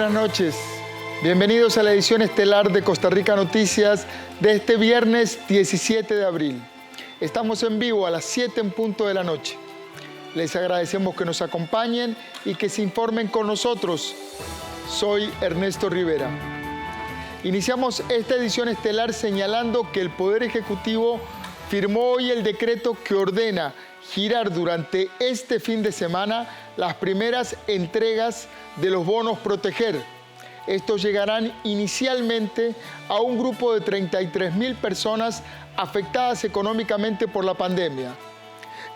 buenas noches. Bienvenidos a la edición estelar de Costa Rica Noticias de este viernes 17 de abril. Estamos en vivo a las 7 en punto de la noche. Les agradecemos que nos acompañen y que se informen con nosotros. Soy Ernesto Rivera. Iniciamos esta edición estelar señalando que el Poder Ejecutivo firmó hoy el decreto que ordena girar durante este fin de semana las primeras entregas de los bonos Proteger. Estos llegarán inicialmente a un grupo de 33.000 personas afectadas económicamente por la pandemia.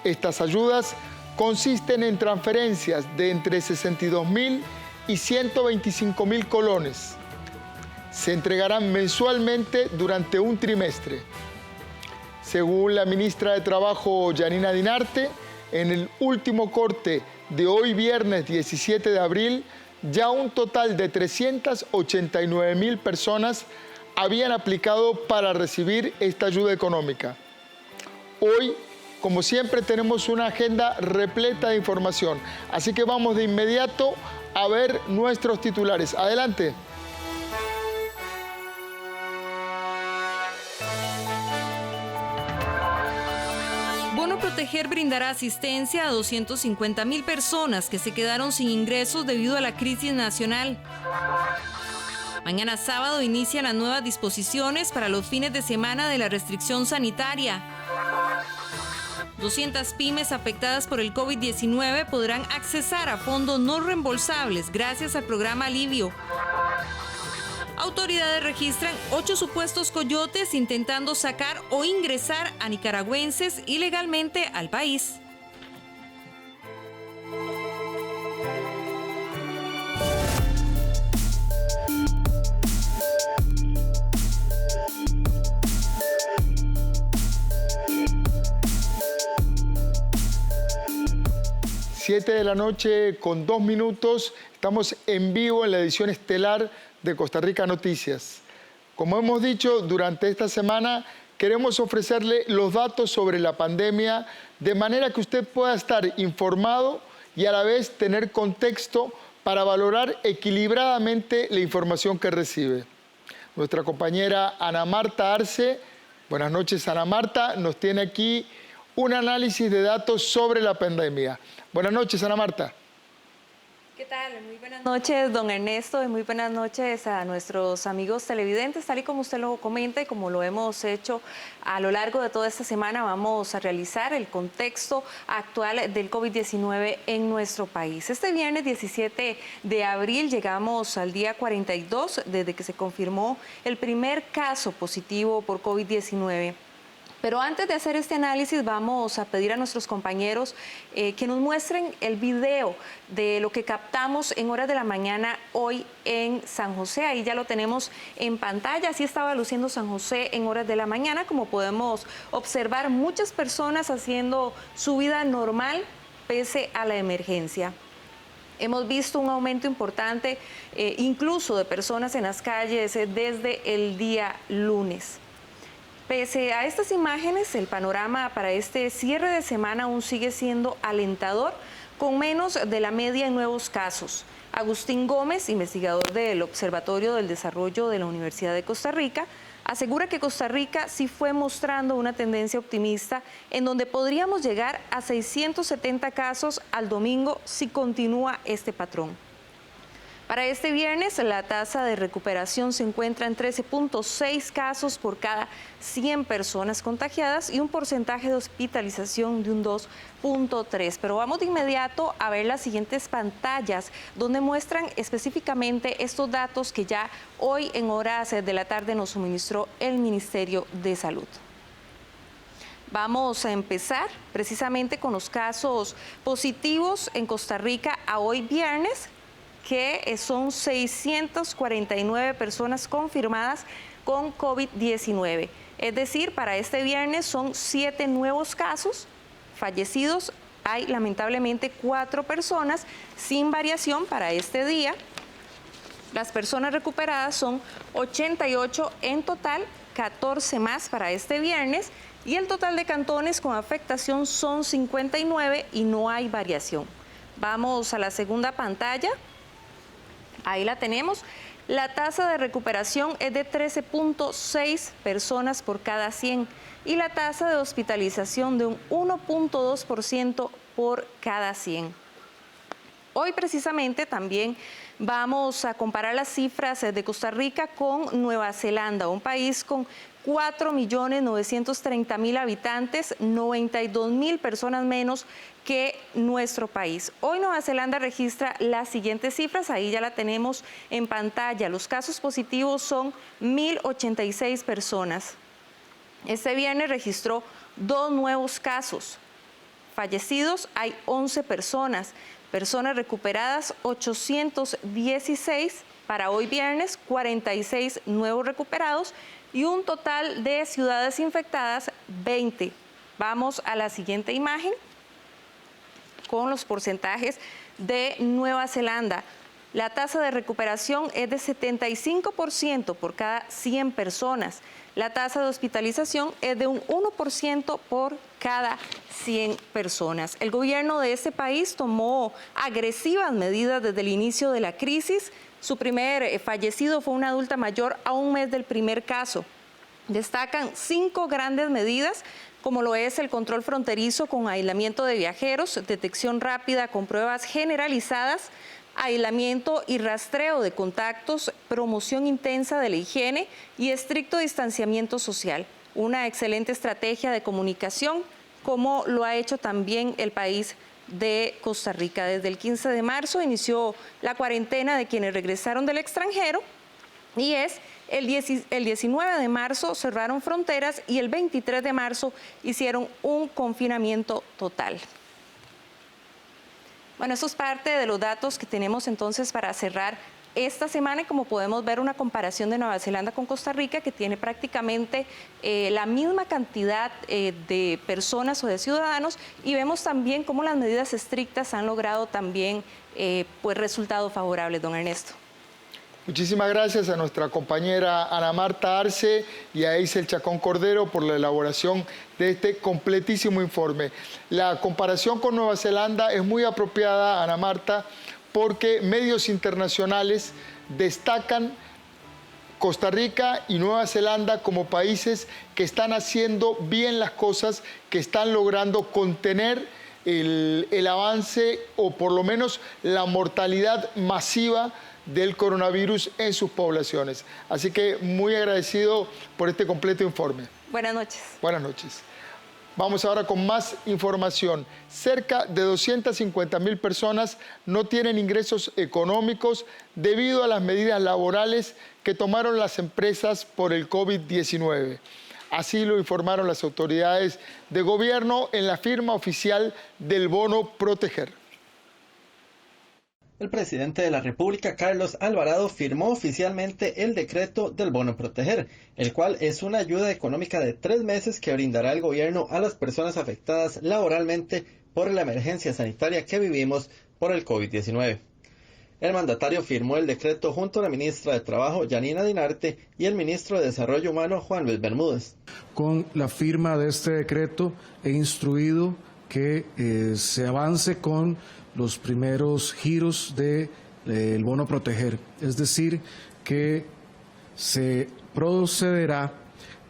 Estas ayudas consisten en transferencias de entre 62.000 y 125.000 colones. Se entregarán mensualmente durante un trimestre. Según la ministra de Trabajo, Yanina Dinarte, en el último corte de hoy viernes 17 de abril, ya un total de 389.000 personas habían aplicado para recibir esta ayuda económica. Hoy, como siempre, tenemos una agenda repleta de información, así que vamos de inmediato a ver nuestros titulares. Adelante. Bono Proteger brindará asistencia a 250.000 personas que se quedaron sin ingresos debido a la crisis nacional. Mañana sábado inician las nuevas disposiciones para los fines de semana de la restricción sanitaria. 200 pymes afectadas por el COVID-19 podrán accesar a fondos no reembolsables gracias al programa Alivio. Autoridades registran 8 supuestos coyotes intentando sacar o ingresar a nicaragüenses ilegalmente al país. Siete de la noche con 2 minutos, estamos en vivo en la edición estelar de Costa Rica Noticias. Como hemos dicho, durante esta semana queremos ofrecerle los datos sobre la pandemia de manera que usted pueda estar informado y a la vez tener contexto para valorar equilibradamente la información que recibe. Nuestra compañera Ana Marta Arce, buenas noches Ana Marta, nos tiene aquí un análisis de datos sobre la pandemia. Buenas noches, Ana Marta. ¿Qué tal? Muy buenas noches, don Ernesto, y muy buenas noches a nuestros amigos televidentes. Tal y como usted lo comenta y como lo hemos hecho a lo largo de toda esta semana, vamos a realizar el contexto actual del COVID-19 en nuestro país. Este viernes 17 de abril llegamos al día 42 desde que se confirmó el primer caso positivo por COVID-19. Pero antes de hacer este análisis vamos a pedir a nuestros compañeros que nos muestren el video de lo que captamos en horas de la mañana hoy en San José. Ahí ya lo tenemos en pantalla. Así estaba luciendo San José en horas de la mañana. Como podemos observar, muchas personas haciendo su vida normal pese a la emergencia. Hemos visto un aumento importante incluso de personas en las calles desde el día lunes. Pese a estas imágenes, el panorama para este cierre de semana aún sigue siendo alentador, con menos de la media en nuevos casos. Agustín Gómez, investigador del Observatorio del Desarrollo de la Universidad de Costa Rica, asegura que Costa Rica sí fue mostrando una tendencia optimista en donde podríamos llegar a 670 casos al domingo si continúa este patrón. Para este viernes, la tasa de recuperación se encuentra en 13.6 casos por cada 100 personas contagiadas y un porcentaje de hospitalización de un 2.3. Pero vamos de inmediato a ver las siguientes pantallas, donde muestran específicamente estos datos que ya hoy en horas de la tarde nos suministró el Ministerio de Salud. Vamos a empezar precisamente con los casos positivos en Costa Rica a hoy viernes, que son 649 personas confirmadas con COVID-19. Es decir, para este viernes son 7 nuevos casos. Fallecidos hay lamentablemente 4 personas, sin variación para este día. Las personas recuperadas son 88 en total, 14 más para este viernes. Y el total de cantones con afectación son 59 y no hay variación. Vamos a la segunda pantalla. Ahí la tenemos. La tasa de recuperación es de 13.6 personas por cada 100 y la tasa de hospitalización de un 1.2% por cada 100. Hoy precisamente también vamos a comparar las cifras de Costa Rica con Nueva Zelanda, un país con 4.930.000 habitantes, 92.000 personas menos que nuestro país. Hoy Nueva Zelanda registra las siguientes cifras, ahí ya la tenemos en pantalla. Los casos positivos son 1.086 personas. Este viernes registró 2 nuevos casos. Fallecidos hay 11 personas. Personas recuperadas 816. Para hoy viernes 46 nuevos recuperados y un total de ciudades infectadas 20. Vamos a la siguiente imagen con los porcentajes de Nueva Zelanda. La tasa de recuperación es de 75% por cada 100 personas. La tasa de hospitalización es de un 1% por cada 100 personas. El gobierno de este país tomó agresivas medidas desde el inicio de la crisis. Su primer fallecido fue una adulta mayor a un mes del primer caso. Destacan 5 grandes medidas, como lo es el control fronterizo con aislamiento de viajeros, detección rápida con pruebas generalizadas, aislamiento y rastreo de contactos, promoción intensa de la higiene y estricto distanciamiento social. Una excelente estrategia de comunicación, como lo ha hecho también el país de Costa Rica. Desde el 15 de marzo inició la cuarentena de quienes regresaron del extranjero y el 19 de marzo cerraron fronteras y el 23 de marzo hicieron un confinamiento total. Bueno, eso es parte de los datos que tenemos entonces para cerrar esta semana y como podemos ver una comparación de Nueva Zelanda con Costa Rica que tiene prácticamente la misma cantidad de personas o de ciudadanos y vemos también cómo las medidas estrictas han logrado también pues resultados favorables, don Ernesto. Muchísimas gracias a nuestra compañera Ana Marta Arce y a Isel Chacón Cordero por la elaboración de este completísimo informe. La comparación con Nueva Zelanda es muy apropiada, Ana Marta, porque medios internacionales destacan Costa Rica y Nueva Zelanda como países que están haciendo bien las cosas, que están logrando contener el avance o por lo menos la mortalidad masiva del coronavirus en sus poblaciones. Así que muy agradecido por este completo informe. Buenas noches. Buenas noches. Vamos ahora con más información. Cerca de 250.000 personas no tienen ingresos económicos debido a las medidas laborales que tomaron las empresas por el COVID-19. Así lo informaron las autoridades de gobierno en la firma oficial del Bono Proteger. El presidente de la República, Carlos Alvarado, firmó oficialmente el decreto del Bono Proteger, el cual es una ayuda económica de 3 meses que brindará el gobierno a las personas afectadas laboralmente por la emergencia sanitaria que vivimos por el COVID-19. El mandatario firmó el decreto junto a la ministra de Trabajo, Yanina Dinarte, y el ministro de Desarrollo Humano, Juan Luis Bermúdez. Con la firma de este decreto he instruido que se avance con los primeros giros del Bono Proteger, es decir, que se procederá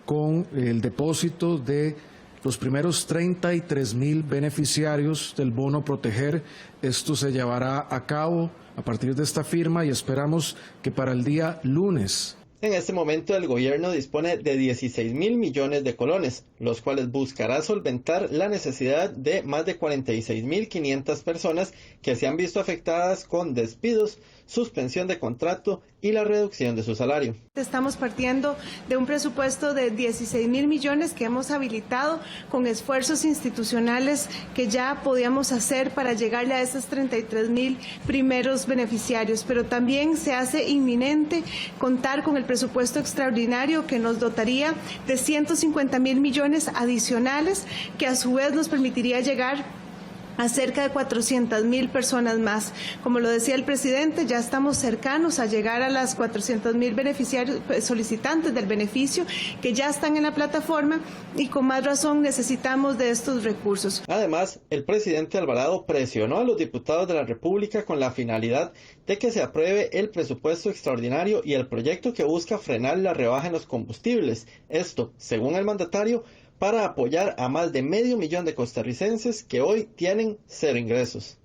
con el depósito de los primeros 33.000 beneficiarios del Bono Proteger. Esto se llevará a cabo a partir de esta firma y esperamos que para el día lunes. En este momento el gobierno dispone de 16.000 millones de colones, los cuales buscará solventar la necesidad de más de 46.500 personas que se han visto afectadas con despidos, suspensión de contrato y la reducción de su salario. Estamos partiendo de un presupuesto de 16.000 millones que hemos habilitado con esfuerzos institucionales que ya podíamos hacer para llegarle a esos 33.000 primeros beneficiarios, pero también se hace inminente contar con el presupuesto extraordinario que nos dotaría de 150.000 millones adicionales que a su vez nos permitiría llegar a cerca de 400,000 personas más. Como lo decía el presidente, ya estamos cercanos a llegar a las 400,000 beneficiarios, solicitantes del beneficio que ya están en la plataforma y con más razón necesitamos de estos recursos. Además, el presidente Alvarado presionó a los diputados de la República con la finalidad de que se apruebe el presupuesto extraordinario y el proyecto que busca frenar la rebaja en los combustibles. Esto, según el mandatario, para apoyar a más de 500,000 de costarricenses que hoy tienen cero ingresos.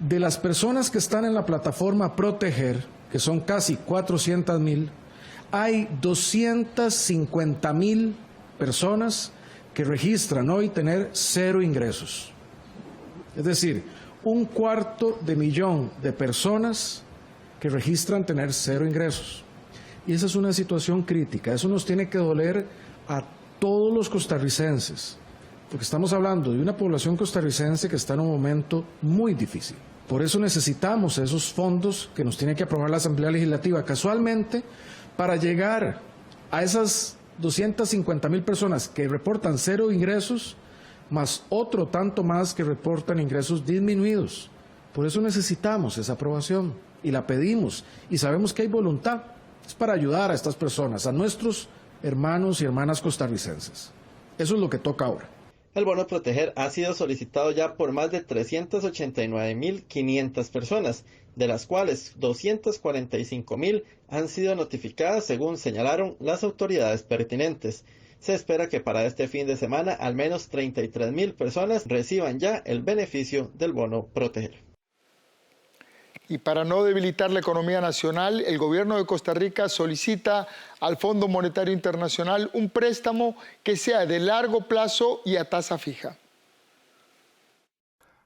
De las personas que están en la plataforma Proteger, que son casi 400,000, hay 250,000 personas que registran hoy tener cero ingresos. Es decir, 250,000 de personas que registran tener cero ingresos. Y esa es una situación crítica. Eso nos tiene que doler a todos los costarricenses, porque estamos hablando de una población costarricense que está en un momento muy difícil. Por eso necesitamos esos fondos que nos tiene que aprobar la Asamblea Legislativa, casualmente, para llegar a esas 250,000 personas que reportan cero ingresos, más otro tanto más que reportan ingresos disminuidos. Por eso necesitamos esa aprobación y la pedimos y sabemos que hay voluntad. Es para ayudar a estas personas, a nuestros hermanos y hermanas costarricenses. Eso es lo que toca ahora. El bono Proteger ha sido solicitado ya por más de 389,500 personas, de las cuales 245,000 han sido notificadas según señalaron las autoridades pertinentes. Se espera que para este fin de semana al menos 33,000 personas reciban ya el beneficio del bono Proteger. Y para no debilitar la economía nacional, el gobierno de Costa Rica solicita al Fondo Monetario Internacional un préstamo que sea de largo plazo y a tasa fija.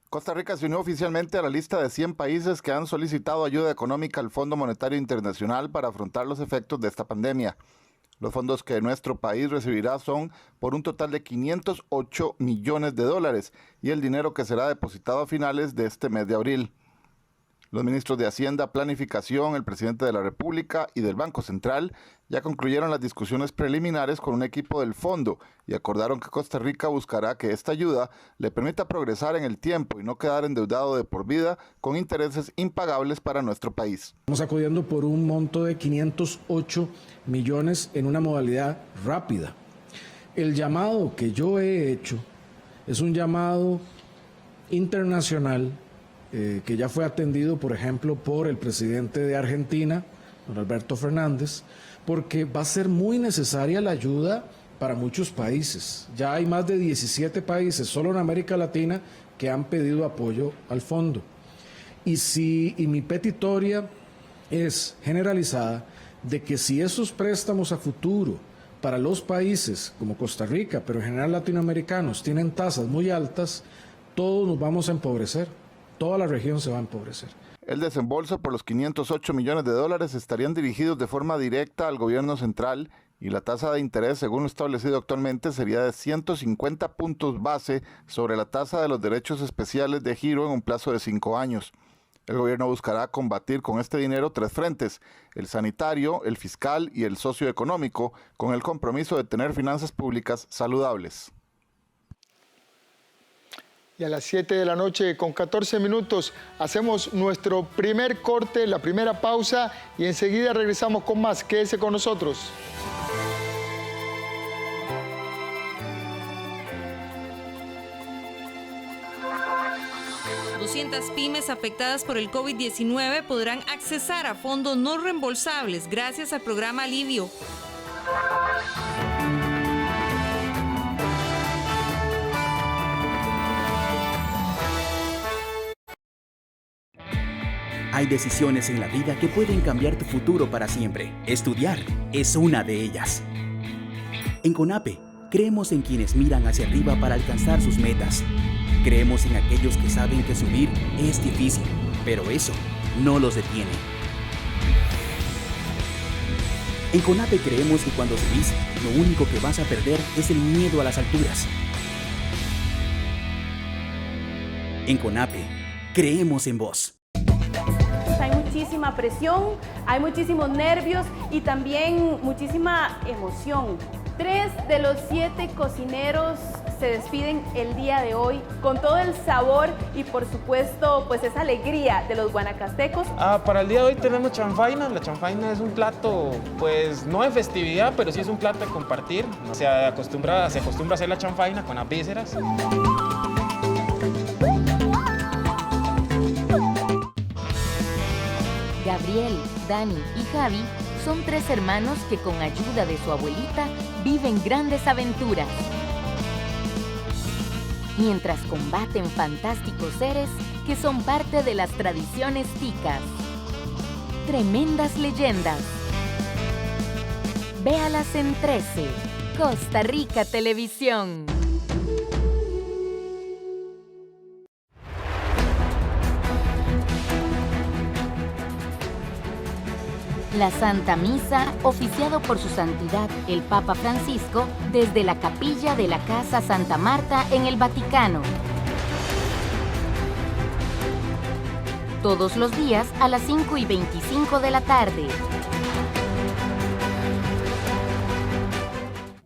Costa Rica se unió oficialmente a la lista de 100 países que han solicitado ayuda económica al Fondo Monetario Internacional para afrontar los efectos de esta pandemia. Los fondos que nuestro país recibirá son por un total de $508 millones y el dinero que será depositado a finales de este mes de abril. Los ministros de Hacienda, Planificación, el presidente de la República y del Banco Central ya concluyeron las discusiones preliminares con un equipo del fondo y acordaron que Costa Rica buscará que esta ayuda le permita progresar en el tiempo y no quedar endeudado de por vida con intereses impagables para nuestro país. Estamos acudiendo por un monto de 508 millones en una modalidad rápida. El llamado que yo he hecho es un llamado internacional que ya fue atendido, por ejemplo, por el presidente de Argentina, don Alberto Fernández, porque va a ser muy necesaria la ayuda para muchos países. Ya hay más de 17 países, solo en América Latina, que han pedido apoyo al fondo. Y mi petitoria es generalizada de que si esos préstamos a futuro para los países como Costa Rica, pero en general latinoamericanos, tienen tasas muy altas, todos nos vamos a empobrecer. Toda la región se va a empobrecer. El desembolso por los $508 millones estarían dirigidos de forma directa al gobierno central y la tasa de interés, según lo establecido actualmente, sería de 150 puntos base sobre la tasa de los derechos especiales de giro en un plazo de 5 años. El gobierno buscará combatir con este dinero 3 frentes: el sanitario, el fiscal y el socioeconómico, con el compromiso de tener finanzas públicas saludables. Y a las 7 de la noche con 14 minutos hacemos nuestro primer corte, la primera pausa y enseguida regresamos con más. Quédese con nosotros. Pymes afectadas por el COVID-19 podrán accesar a fondos no reembolsables gracias al programa Alivio. Hay decisiones en la vida que pueden cambiar tu futuro para siempre. Estudiar es una de ellas. En CONAPE, creemos en quienes miran hacia arriba para alcanzar sus metas. Creemos en aquellos que saben que subir es difícil, pero eso no los detiene. En CONAPE creemos que cuando subís, lo único que vas a perder es el miedo a las alturas. En CONAPE, creemos en vos. Hay muchísima presión, hay muchísimos nervios y también muchísima emoción. 3 de los 7 cocineros se despiden el día de hoy con todo el sabor y por supuesto pues esa alegría de los guanacastecos. Para el día de hoy tenemos chanfaina. La chanfaina es un plato pues no de festividad, pero sí es un plato de compartir. Se acostumbra a hacer la chanfaina con las vísceras. Gabriel, Dani y Javi son 3 hermanos que con ayuda de su abuelita viven grandes aventuras. Mientras combaten fantásticos seres que son parte de las tradiciones ticas. Tremendas leyendas. Véalas en 13, Costa Rica Televisión. La Santa Misa, oficiado por su santidad el Papa Francisco, desde la capilla de la Casa Santa Marta en el Vaticano. Todos los días a las 5:25 de la tarde.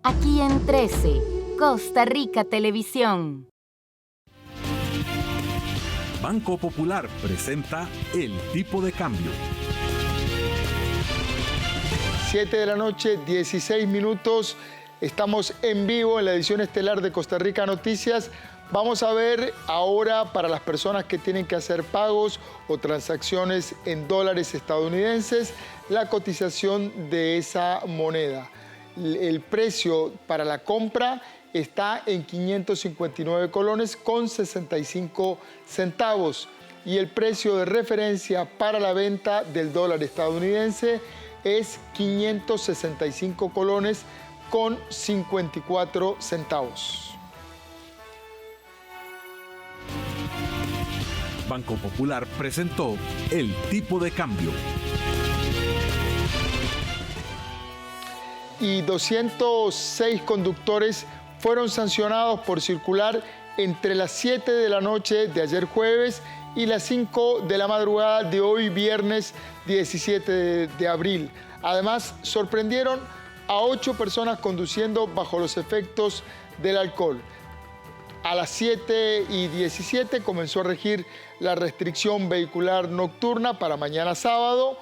Aquí en 13, Costa Rica Televisión. Banco Popular presenta El Tipo de Cambio. 7 de la noche, 16 minutos. Estamos en vivo en la edición estelar de Costa Rica Noticias. Vamos a ver ahora para las personas que tienen que hacer pagos o transacciones en dólares estadounidenses, la cotización de esa moneda. El precio para la compra está en 559 colones con 65 centavos y el precio de referencia para la venta del dólar estadounidense es 565 colones con 54 centavos. Banco Popular presentó El Tipo de Cambio. Y 206 conductores fueron sancionados por circular entre las 7 de la noche de ayer jueves y las 5 de la madrugada de hoy viernes 17 de abril. Además, sorprendieron a 8 personas conduciendo bajo los efectos del alcohol. A las 7:17 comenzó a regir la restricción vehicular nocturna para mañana sábado.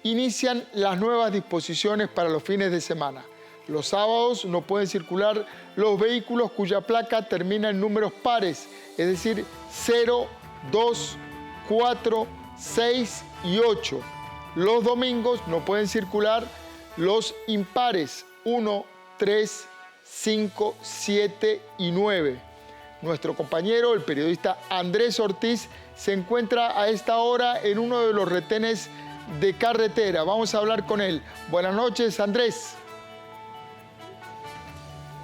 Inician las nuevas disposiciones para los fines de semana. Los sábados no pueden circular los vehículos cuya placa termina en números pares, es decir, 0, 2, 4, 6 y 8. Los domingos no pueden circular los impares 1, 3, 5, 7 y 9. Nuestro compañero, el periodista Andrés Ortiz, se encuentra a esta hora en uno de los retenes de carretera. Vamos a hablar con él. Buenas noches, Andrés.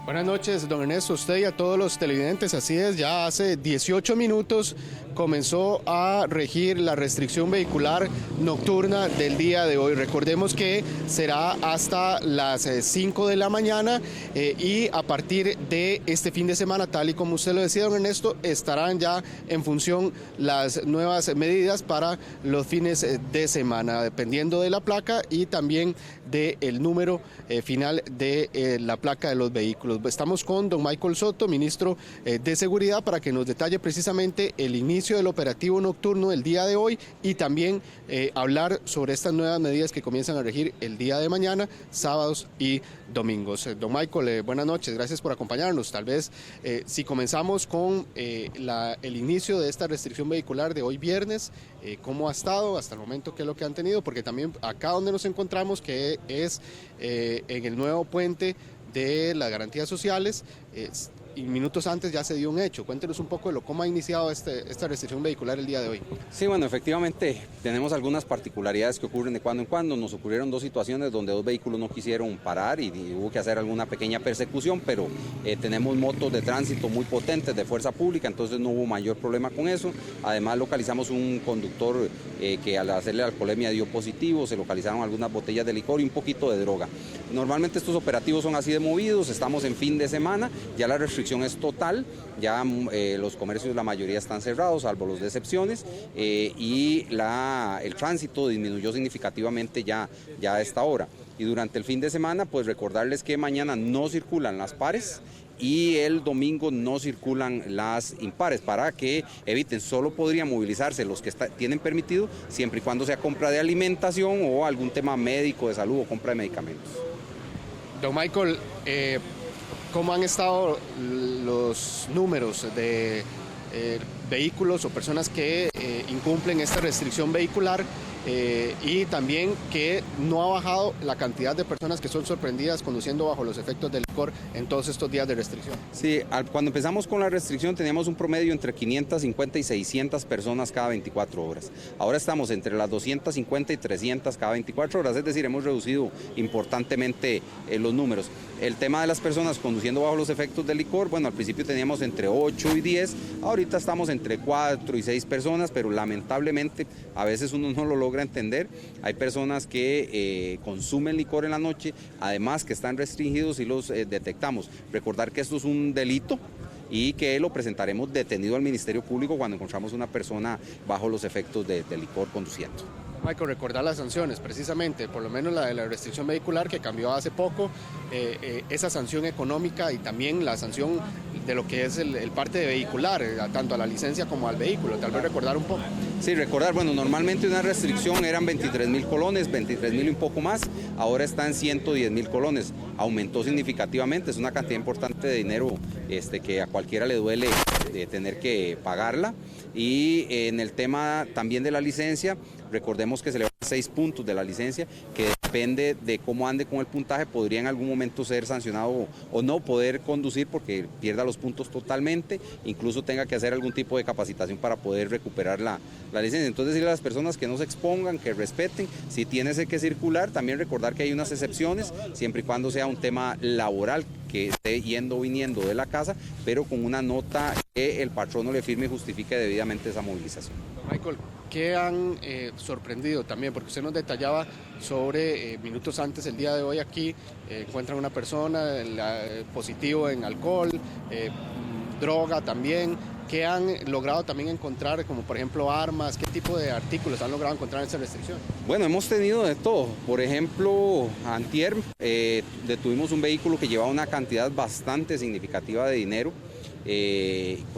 Buenas noches, don Ernesto, usted y a todos los televidentes. Así es, ya hace 18 minutos comenzó a regir la restricción vehicular nocturna del día de hoy. Recordemos que será hasta las 5 de la mañana y a partir de este fin de semana, tal y como usted lo decía, don Ernesto, estarán ya en función las nuevas medidas para los fines de semana, dependiendo de la placa y también del número final de la placa de los vehículos. Estamos con don Michael Soto, ministro de Seguridad, para que nos detalle precisamente el inicio del operativo nocturno el día de hoy y también hablar sobre estas nuevas medidas que comienzan a regir el día de mañana, sábados y domingos. Don Michael, buenas noches, gracias por acompañarnos. Tal vez si comenzamos con el inicio de esta restricción vehicular de hoy viernes, ¿cómo ha estado hasta el momento? ¿Qué es lo que han tenido? Porque también acá donde nos encontramos, que es en el nuevo puente de las garantías sociales, y minutos antes ya se dio un hecho. Cuéntenos un poco de cómo ha iniciado esta restricción vehicular el día de hoy. Sí, bueno, efectivamente tenemos algunas particularidades que ocurren de cuando en cuando. Nos ocurrieron 2 situaciones donde 2 vehículos no quisieron parar y hubo que hacer alguna pequeña persecución, pero tenemos motos de tránsito muy potentes de fuerza pública, entonces no hubo mayor problema con eso. Además localizamos un conductor que al hacerle alcoholemia dio positivo, se localizaron algunas botellas de licor y un poquito de droga. Normalmente estos operativos son así de movidos, estamos en fin de semana, ya la restricción es total, ya los comercios la mayoría están cerrados, salvo los de excepciones, y el tránsito disminuyó significativamente ya a esta hora. y durante el fin de semana pues recordarles que mañana no circulan las pares y el domingo no circulan las impares para que eviten, solo podrían movilizarse los que tienen permitido siempre y cuando sea compra de alimentación o algún tema médico de salud o compra de medicamentos. Don Michael, ¿cómo han estado los números de vehículos o personas que incumplen esta restricción vehicular y también que no ha bajado la cantidad de personas que son sorprendidas conduciendo bajo los efectos del licor en todos estos días de restricción? Sí, cuando empezamos con la restricción teníamos un promedio entre 550 y 600 personas cada 24 horas. Ahora estamos entre las 250 y 300 cada 24 horas, es decir, hemos reducido importantemente los números. El tema de las personas conduciendo bajo los efectos del licor, bueno, al principio teníamos entre 8 y 10, ahorita estamos entre 4 y 6 personas, pero lamentablemente a veces uno no lo logra entender. Hay personas que consumen licor en la noche, además que están restringidos y los detectamos. Recordar que esto es un delito y que lo presentaremos detenido al Ministerio Público cuando encontramos una persona bajo los efectos de licor conduciendo. Michael, recordar las sanciones, precisamente, por lo menos la de la restricción vehicular que cambió hace poco, esa sanción económica y también la sanción de lo que es el parte de vehicular, tanto a la licencia como al vehículo, tal vez recordar un poco. Sí, recordar, bueno, normalmente una restricción eran 23.000 colones, 23.000 y un poco más, ahora está en 110.000 colones, aumentó significativamente, es una cantidad importante de dinero que a cualquiera le duele tener que pagarla. Y en el tema también de la licencia, recordemos que se le van 6 puntos de la licencia, que depende de cómo ande con el puntaje, podría en algún momento ser sancionado o no poder conducir porque pierda los puntos totalmente, incluso tenga que hacer algún tipo de capacitación para poder recuperar la licencia. Entonces decirle a las personas que no se expongan, que respeten, si tiene que circular, también recordar que hay unas excepciones, siempre y cuando sea un tema laboral, que esté yendo o viniendo de la casa, pero con una nota que el patrono le firme y justifique debidamente esa movilización. Michael, ¿qué han sorprendido también? Porque usted nos detallaba sobre minutos antes, el día de hoy aquí, encuentran una persona positivo en alcohol, droga también. ¿Qué han logrado también encontrar, como por ejemplo armas? ¿Qué tipo de artículos han logrado encontrar en esa restricción? Bueno, hemos tenido de todo. Por ejemplo, antier detuvimos un vehículo que llevaba una cantidad bastante significativa de dinero,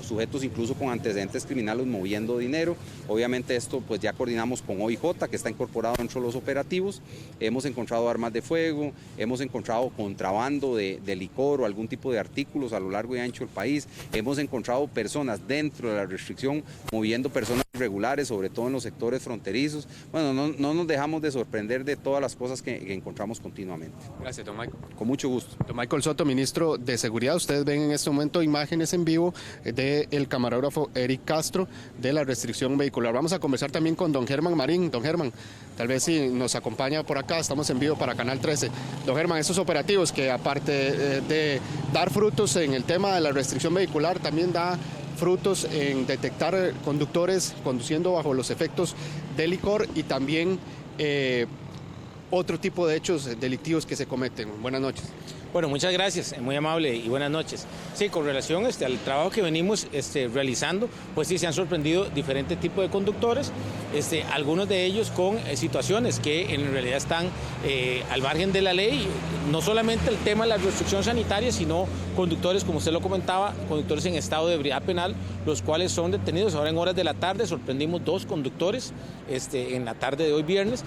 sujetos incluso con antecedentes criminales moviendo dinero. Obviamente esto pues ya coordinamos con OIJ, que está incorporado dentro de los operativos. Hemos encontrado armas de fuego, hemos encontrado contrabando de licor o algún tipo de artículos a lo largo y ancho del país. Hemos encontrado personas dentro de la restricción moviendo personas irregulares, sobre todo en los sectores fronterizos. Bueno, no nos dejamos de sorprender de todas las cosas que encontramos continuamente. Gracias, don Michael. Con mucho gusto. Don Michael Soto, ministro de Seguridad, ustedes ven en este momento imágenes en vivo del camarógrafo Eric Castro de la restricción vehicular. Vamos a conversar también con don Germán Marín. Don Germán, tal vez si nos acompaña por acá, estamos en vivo para Canal 13. Don Germán, estos operativos que aparte de dar frutos en el tema de la restricción vehicular, también da frutos en detectar conductores conduciendo bajo los efectos del licor y también otro tipo de hechos delictivos que se cometen. Buenas noches. Bueno, muchas gracias, muy amable y buenas noches. Sí, con relación al trabajo que venimos realizando, pues sí se han sorprendido diferentes tipos de conductores, algunos de ellos con situaciones que en realidad están al margen de la ley, no solamente el tema de la restricción sanitaria, sino conductores, como usted lo comentaba, conductores en estado de ebriedad penal, los cuales son detenidos. Ahora en horas de la tarde sorprendimos 2 conductores, en la tarde de hoy viernes,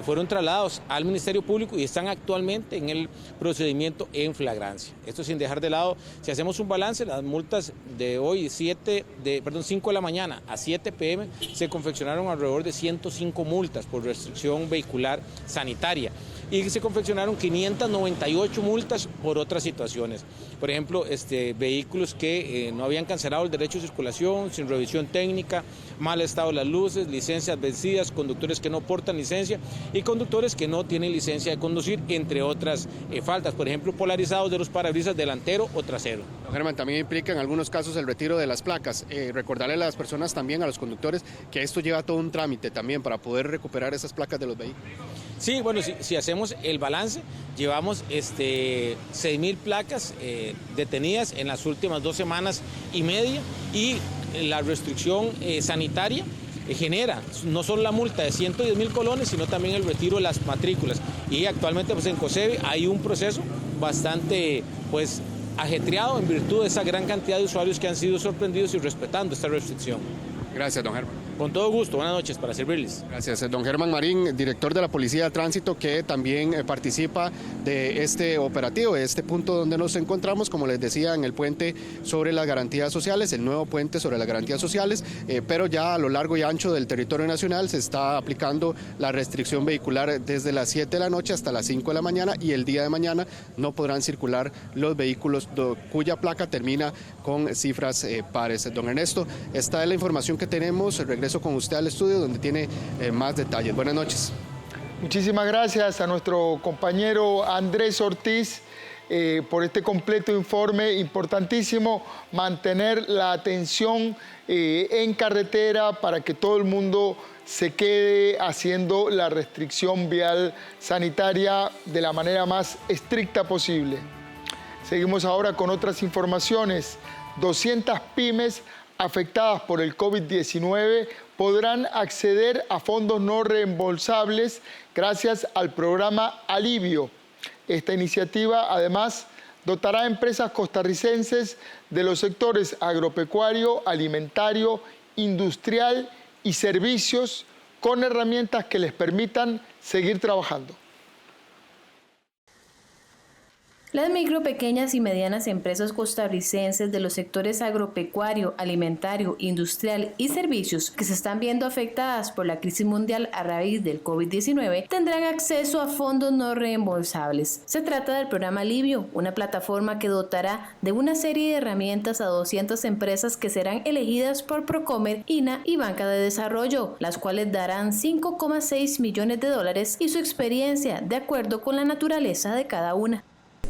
fueron trasladados al Ministerio Público y están actualmente en el procedimiento en flagrancia. Esto sin dejar de lado, si hacemos un balance, las multas de hoy, 5 de la mañana a 7 p.m. se confeccionaron alrededor de 105 multas por restricción vehicular sanitaria y se confeccionaron 598 multas por otras situaciones. Por ejemplo, vehículos que no habían cancelado el derecho de circulación, sin revisión técnica, mal estado de las luces, licencias vencidas, conductores que no portan licencia y conductores que no tienen licencia de conducir, entre otras faltas. Por ejemplo, polarizados de los parabrisas delantero o trasero. Germán, también implica en algunos casos el retiro de las placas. Recordarle a las personas también, a los conductores, que esto lleva todo un trámite también para poder recuperar esas placas de los vehículos. Sí, bueno, si hacemos el balance, llevamos 6.000 placas detenidas en las últimas 2 semanas y media y la restricción sanitaria genera no solo la multa de 110.000 colones, sino también el retiro de las matrículas. Y actualmente pues en COSEBI hay un proceso bastante pues ajetreado en virtud de esa gran cantidad de usuarios que han sido sorprendidos y respetando esta restricción. Gracias, don Germán. Con todo gusto, buenas noches, para servirles. Gracias, don Germán Marín, director de la Policía de Tránsito, que también participa de este operativo, de este punto donde nos encontramos, como les decía, en el puente sobre las garantías sociales, el nuevo puente sobre las garantías sociales, pero ya a lo largo y ancho del territorio nacional se está aplicando la restricción vehicular desde las 7 de la noche hasta las 5 de la mañana, y el día de mañana no podrán circular los vehículos cuya placa termina con cifras pares. Don Ernesto, esta es la información que tenemos. Regreso con usted al estudio donde tiene más detalles. Buenas noches. Muchísimas gracias a nuestro compañero Andrés Ortiz por este completo informe. Importantísimo mantener la atención en carretera para que todo el mundo se quede haciendo la restricción vial sanitaria de la manera más estricta posible. Seguimos ahora con otras informaciones. 200 pymes afectadas por el COVID-19 podrán acceder a fondos no reembolsables gracias al programa Alivio. Esta iniciativa, además, dotará a empresas costarricenses de los sectores agropecuario, alimentario, industrial y servicios con herramientas que les permitan seguir trabajando. Las micro, pequeñas y medianas empresas costarricenses de los sectores agropecuario, alimentario, industrial y servicios que se están viendo afectadas por la crisis mundial a raíz del COVID-19 tendrán acceso a fondos no reembolsables. Se trata del programa Alivio, una plataforma que dotará de una serie de herramientas a 200 empresas que serán elegidas por Procomer, INA y Banca de Desarrollo, las cuales darán $5,6 millones y su experiencia de acuerdo con la naturaleza de cada una.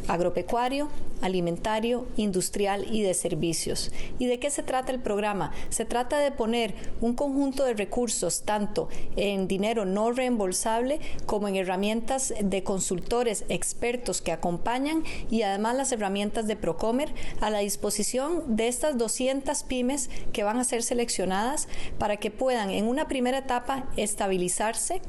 Agropecuario, alimentario, industrial y de servicios. ¿Y de qué se trata el programa? Se trata de poner un conjunto de recursos, tanto en dinero no reembolsable como en herramientas de consultores expertos que acompañan, y además las herramientas de Procomer a la disposición de estas 200 pymes que van a ser seleccionadas para que puedan en una primera etapa estabilizarse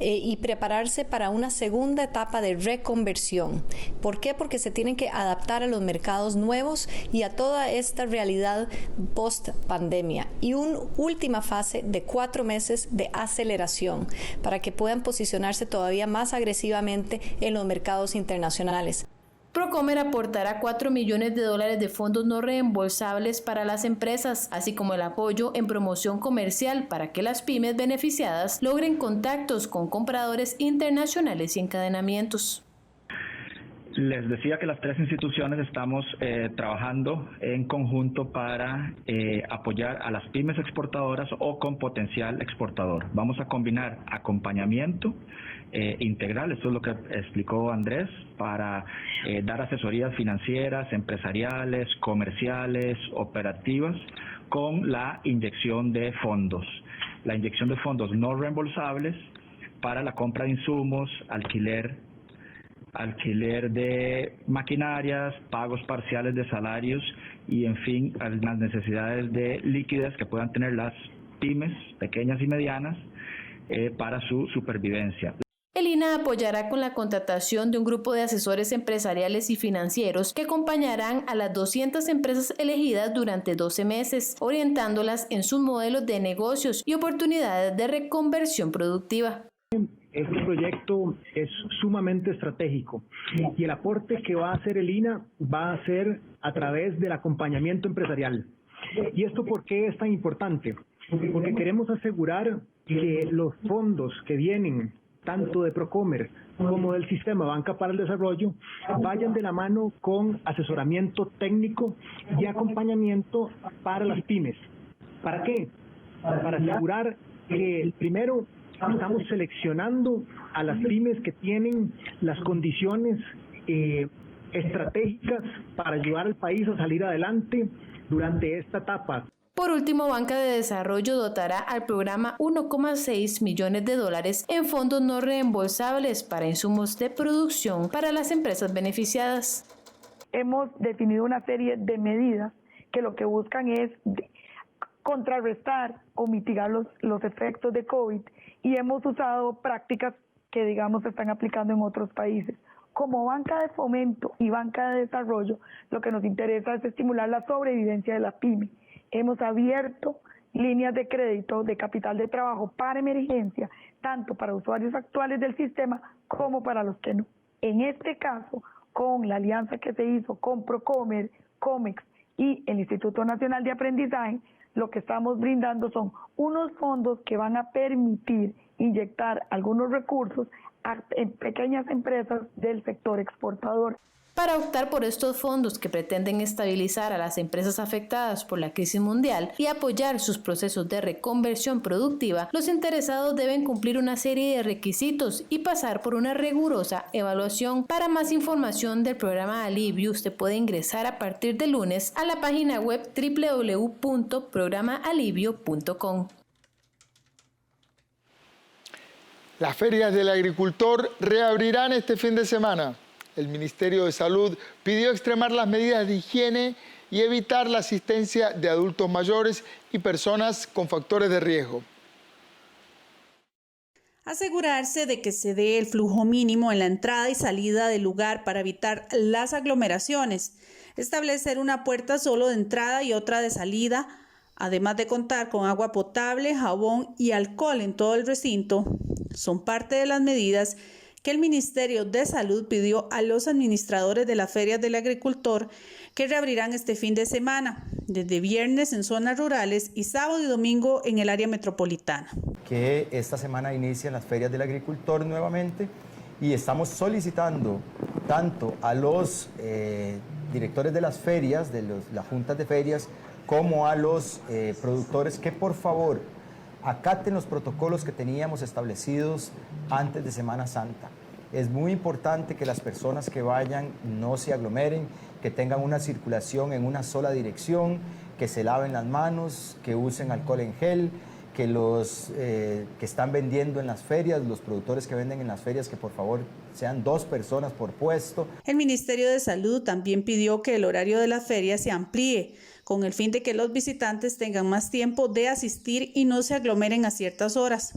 y prepararse para una segunda etapa de reconversión. ¿Por qué? Porque se tienen que adaptar a los mercados nuevos y a toda esta realidad post-pandemia. Y una última fase de 4 meses de aceleración para que puedan posicionarse todavía más agresivamente en los mercados internacionales. Procomer aportará $4 millones de fondos no reembolsables para las empresas, así como el apoyo en promoción comercial para que las pymes beneficiadas logren contactos con compradores internacionales y encadenamientos. Les decía que las 3 instituciones estamos trabajando en conjunto para apoyar a las pymes exportadoras o con potencial exportador. Vamos a combinar acompañamiento integral, esto es lo que explicó Andrés, para dar asesorías financieras, empresariales, comerciales, operativas, con la inyección de fondos. La inyección de fondos no reembolsables para la compra de insumos, alquiler de maquinarias, pagos parciales de salarios y, en fin, las necesidades de liquidez que puedan tener las pymes pequeñas y medianas para su supervivencia. El INA apoyará con la contratación de un grupo de asesores empresariales y financieros que acompañarán a las 200 empresas elegidas durante 12 meses, orientándolas en sus modelos de negocios y oportunidades de reconversión productiva. Este proyecto es sumamente estratégico y el aporte que va a hacer el INA va a ser a través del acompañamiento empresarial. ¿Y esto por qué es tan importante? Porque queremos asegurar que los fondos que vienen tanto de Procomer como del Sistema Banca para el Desarrollo vayan de la mano con asesoramiento técnico y acompañamiento para las pymes. ¿Para qué? Para asegurar que, primero, estamos seleccionando a las pymes que tienen las condiciones estratégicas para ayudar al país a salir adelante durante esta etapa. Por último, Banca de Desarrollo dotará al programa $1,6 millones en fondos no reembolsables para insumos de producción para las empresas beneficiadas. Hemos definido una serie de medidas que lo que buscan es contrarrestar o mitigar los efectos de COVID y hemos usado prácticas que, digamos, se están aplicando en otros países. Como banca de fomento y banca de desarrollo, lo que nos interesa es estimular la sobrevivencia de la pyme. Hemos abierto líneas de crédito de capital de trabajo para emergencia, tanto para usuarios actuales del sistema como para los que no. En este caso, con la alianza que se hizo con Procomer, Comex y el Instituto Nacional de Aprendizaje, lo que estamos brindando son unos fondos que van a permitir inyectar algunos recursos en pequeñas empresas del sector exportador. Para optar por estos fondos que pretenden estabilizar a las empresas afectadas por la crisis mundial y apoyar sus procesos de reconversión productiva, los interesados deben cumplir una serie de requisitos y pasar por una rigurosa evaluación. Para más información del programa Alivio, usted puede ingresar a partir de lunes a la página web www.programaalivio.com. Las ferias del agricultor reabrirán este fin de semana. El Ministerio de Salud pidió extremar las medidas de higiene y evitar la asistencia de adultos mayores y personas con factores de riesgo. Asegurarse de que se dé el flujo mínimo en la entrada y salida del lugar para evitar las aglomeraciones. Establecer una puerta solo de entrada y otra de salida, además de contar con agua potable, jabón y alcohol en todo el recinto, son parte de las medidas que el Ministerio de Salud pidió a los administradores de las ferias del agricultor que reabrirán este fin de semana, desde viernes en zonas rurales y sábado y domingo en el área metropolitana. Que esta semana inician las ferias del agricultor nuevamente y estamos solicitando tanto a los directores de las ferias, de las juntas de ferias, como a los productores que por favor acaten los protocolos que teníamos establecidos antes de Semana Santa. Es muy importante que las personas que vayan no se aglomeren, que tengan una circulación en una sola dirección, que se laven las manos, que usen alcohol en gel, que los que están vendiendo en las ferias, los productores que venden en las ferias, que por favor sean 2 personas por puesto. El Ministerio de Salud también pidió que el horario de las ferias se amplíe, con el fin de que los visitantes tengan más tiempo de asistir y no se aglomeren a ciertas horas.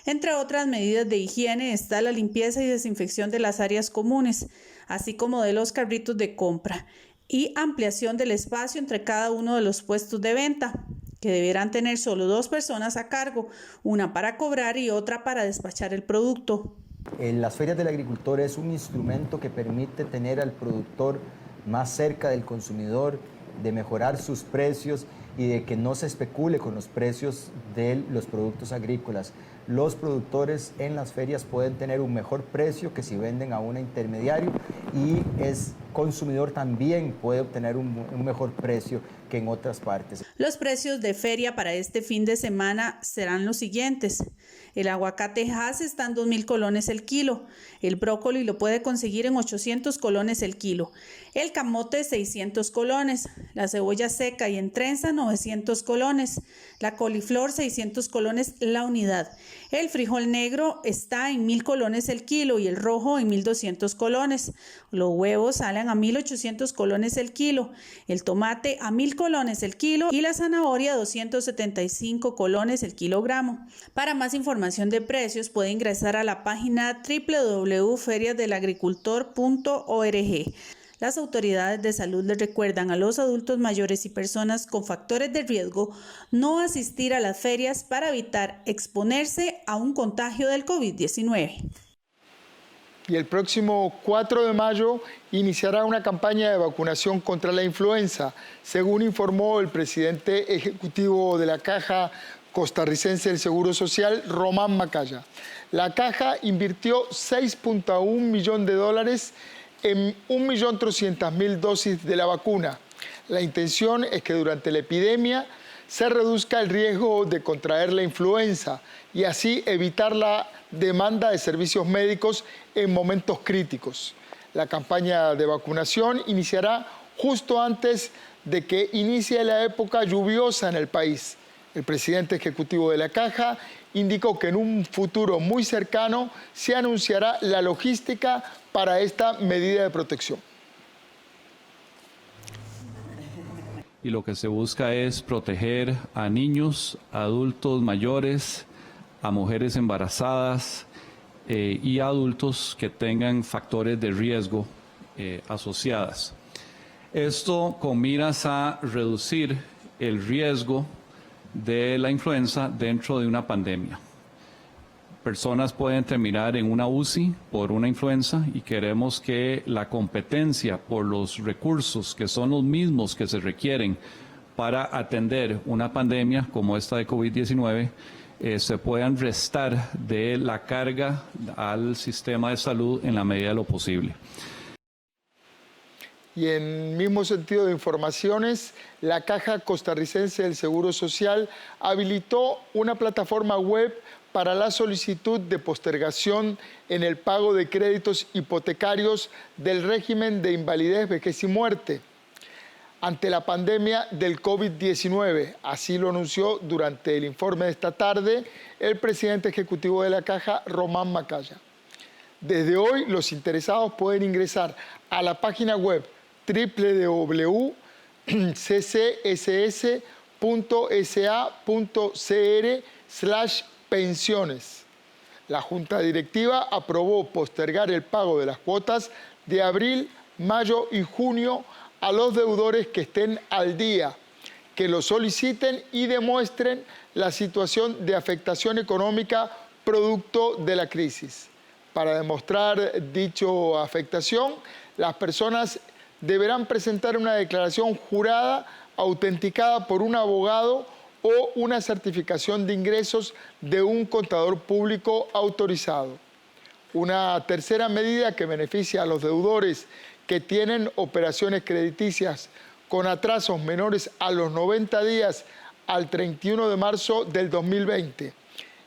Entre otras medidas de higiene está la limpieza y desinfección de las áreas comunes, así como de los carritos de compra, y ampliación del espacio entre cada uno de los puestos de venta, que deberán tener solo 2 personas a cargo, una para cobrar y otra para despachar el producto. Las ferias del agricultor es un instrumento que permite tener al productor más cerca del consumidor, de mejorar sus precios y de que no se especule con los precios de los productos agrícolas. Los productores en las ferias pueden tener un mejor precio que si venden a un intermediario y el consumidor también puede obtener un mejor precio que en otras partes. Los precios de feria para este fin de semana serán los siguientes. El aguacate Hass está en 2.000 colones el kilo. El brócoli lo puede conseguir en 800 colones el kilo. El camote 600 colones. La cebolla seca y en trenza 900 colones. La coliflor 600 colones la unidad. El frijol negro está en 1.000 colones el kilo y el rojo en 1.200 colones. Los huevos salen a 1.800 colones el kilo. El tomate a 1.000 colones el kilo y la zanahoria 275 colones el kilogramo. Para más información de precios puede ingresar a la página www.feriasdelagricultor.org. Las autoridades de salud les recuerdan a los adultos mayores y personas con factores de riesgo no asistir a las ferias para evitar exponerse a un contagio del COVID-19. Y el próximo 4 de mayo iniciará una campaña de vacunación contra la influenza, según informó el presidente ejecutivo de la Caja Costarricense del Seguro Social, Román Macaya. La Caja invirtió $6.1 millones en 1.300.000 dosis de la vacuna. La intención es que durante la epidemia se reduzca el riesgo de contraer la influenza y así evitar la demanda de servicios médicos en momentos críticos. La campaña de vacunación iniciará justo antes de que inicie la época lluviosa en el país. El presidente ejecutivo de la Caja indicó que en un futuro muy cercano se anunciará la logística para esta medida de protección. y lo que se busca es proteger a niños, adultos mayores, a mujeres embarazadas y a adultos que tengan factores de riesgo asociadas. Esto con miras a reducir el riesgo de la influenza dentro de una pandemia. Personas pueden terminar en una UCI por una influenza y queremos que la competencia por los recursos que son los mismos que se requieren para atender una pandemia como esta de COVID-19 se puedan restar de la carga al sistema de salud en la medida de lo posible. Y en mismo sentido de informaciones, la Caja Costarricense del Seguro Social habilitó una plataforma web para la solicitud de postergación en el pago de créditos hipotecarios del régimen de invalidez, vejez y muerte ante la pandemia del COVID-19. Así lo anunció durante el informe de esta tarde el presidente ejecutivo de la Caja, Román Macaya. Desde hoy, los interesados pueden ingresar a la página web www.ccss.sa.cr/pensiones. La Junta Directiva aprobó postergar el pago de las cuotas de abril, mayo y junio a los deudores que estén al día, que lo soliciten y demuestren la situación de afectación económica producto de la crisis. Para demostrar dicha afectación, las personas deberán presentar una declaración jurada autenticada por un abogado o una certificación de ingresos de un contador público autorizado. Una tercera medida que beneficia a los deudores que tienen operaciones crediticias con atrasos menores a los 90 días al 31 de marzo del 2020.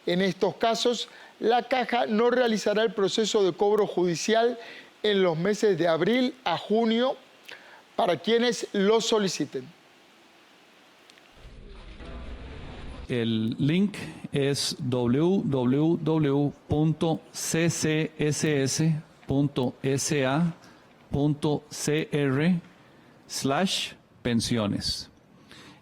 En estos casos, la Caja no realizará el proceso de cobro judicial en los meses de abril a junio para quienes lo soliciten. El link es www.ccss.sa.cr/pensiones.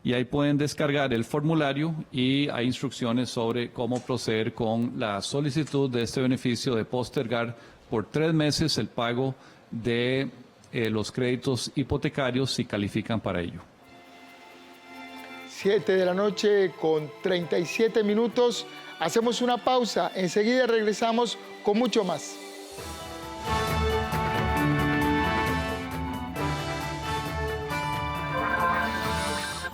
Y ahí pueden descargar el formulario y hay instrucciones sobre cómo proceder con la solicitud de este beneficio de postergar por 3 meses el pago de los créditos hipotecarios si califican para ello. 7 de la noche con 37 minutos. Hacemos una pausa. Enseguida regresamos con mucho más.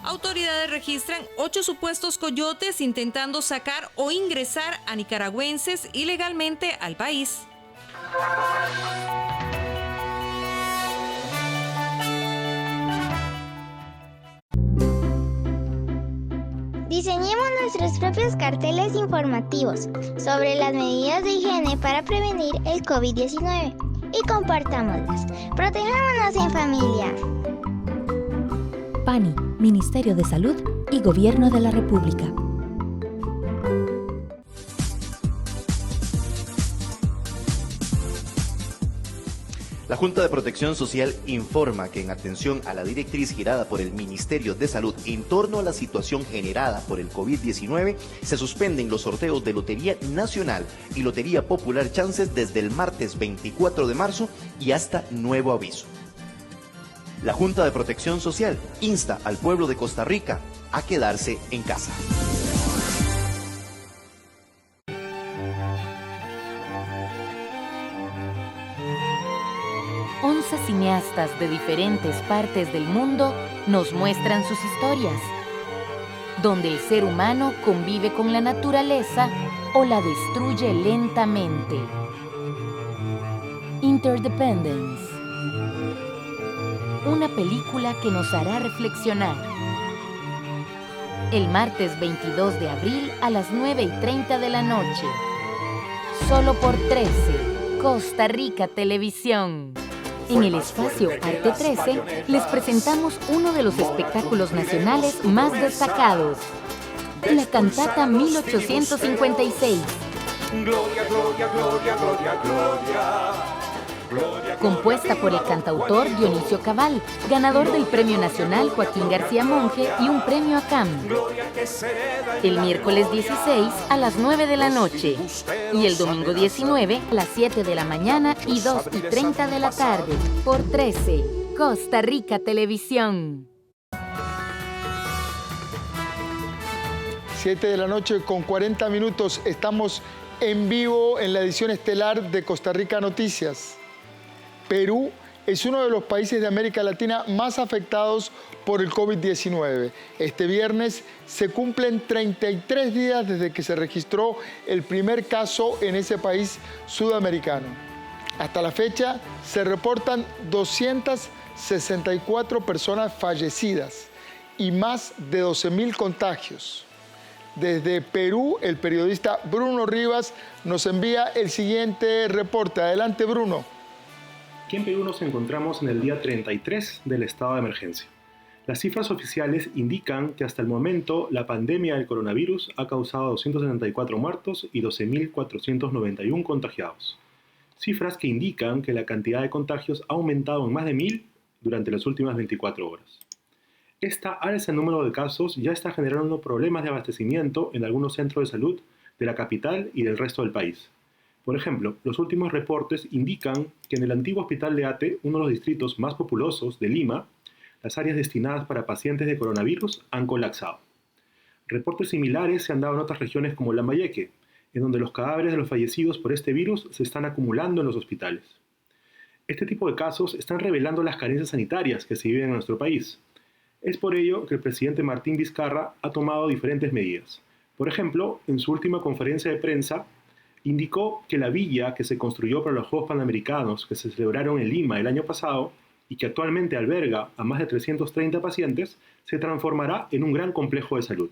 Autoridades registran 8 supuestos coyotes intentando sacar o ingresar a nicaragüenses ilegalmente al país. Diseñemos nuestros propios carteles informativos sobre las medidas de higiene para prevenir el COVID-19 y compartámoslas. Protejámonos en familia. PANI, Ministerio de Salud y Gobierno de la República. La Junta de Protección Social informa que en atención a la directriz girada por el Ministerio de Salud en torno a la situación generada por el COVID-19, se suspenden los sorteos de Lotería Nacional y Lotería Popular Chances desde el martes 24 de marzo y hasta nuevo aviso. La Junta de Protección Social insta al pueblo de Costa Rica a quedarse en casa. Cineastas de diferentes partes del mundo nos muestran sus historias, donde el ser humano convive con la naturaleza o la destruye lentamente. Interdependence, una película que nos hará reflexionar. El martes 22 de abril a las 9:30 de la noche. Solo por 13, Costa Rica Televisión. En el espacio Arte 13 les presentamos uno de los espectáculos nacionales más destacados, la cantata 1856. Gloria, gloria, gloria, gloria, gloria. compuesta por el cantautor Dionisio Cabal, ganador del Premio Nacional Joaquín García Monge y un premio ACAM. El miércoles 16 a las 9 de la noche y el domingo 19 a las 7 de la mañana y 2:30 de la tarde por 13, Costa Rica Televisión. 7 de la noche con 40 minutos. Estamos en vivo en la edición estelar de Costa Rica Noticias. Perú es uno de los países de América Latina más afectados por el COVID-19. Este viernes se cumplen 33 días desde que se registró el primer caso en ese país sudamericano. Hasta la fecha se reportan 264 personas fallecidas y más de 12.000 contagios. Desde Perú, el periodista Bruno Rivas nos envía el siguiente reporte. Adelante, Bruno. Aquí en Perú nos encontramos en el día 33 del estado de emergencia. Las cifras oficiales indican que hasta el momento la pandemia del coronavirus ha causado 274 muertos y 12.491 contagiados. Cifras que indican que la cantidad de contagios ha aumentado en más de 1.000 durante las últimas 24 horas. Esta alza en número de casos ya está generando problemas de abastecimiento en algunos centros de salud de la capital y del resto del país. Por ejemplo, los últimos reportes indican que en el antiguo Hospital de Ate, uno de los distritos más populosos de Lima, las áreas destinadas para pacientes de coronavirus han colapsado. Reportes similares se han dado en otras regiones como Lambayeque, en donde los cadáveres de los fallecidos por este virus se están acumulando en los hospitales. Este tipo de casos están revelando las carencias sanitarias que se viven en nuestro país. Es por ello que el presidente Martín Vizcarra ha tomado diferentes medidas. Por ejemplo, en su última conferencia de prensa, indicó que la villa que se construyó para los Juegos Panamericanos que se celebraron en Lima el año pasado y que actualmente alberga a más de 330 pacientes, se transformará en un gran complejo de salud.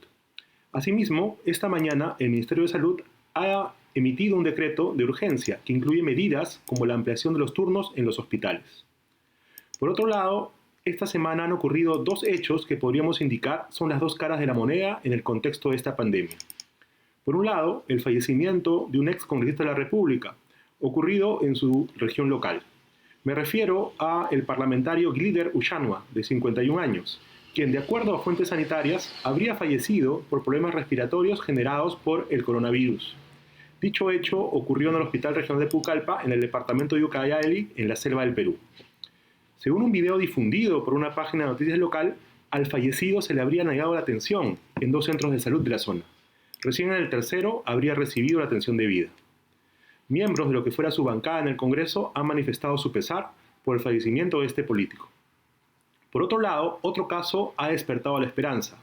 Asimismo, esta mañana el Ministerio de Salud ha emitido un decreto de urgencia que incluye medidas como la ampliación de los turnos en los hospitales. Por otro lado, esta semana han ocurrido dos hechos que podríamos indicar son las dos caras de la moneda en el contexto de esta pandemia. Por un lado, el fallecimiento de un ex congresista de la República, ocurrido en su región local. Me refiero a el parlamentario Glider Ullanua, de 51 años, quien, de acuerdo a fuentes sanitarias, habría fallecido por problemas respiratorios generados por el coronavirus. Dicho hecho ocurrió en el Hospital Regional de Pucallpa, en el departamento de Ucayali, en la selva del Perú. Según un video difundido por una página de noticias local, al fallecido se le habría negado la atención en dos centros de salud de la zona. Recién en el tercero habría recibido la atención debida. Miembros de lo que fuera su bancada en el Congreso han manifestado su pesar por el fallecimiento de este político. Por otro lado, otro caso ha despertado la esperanza.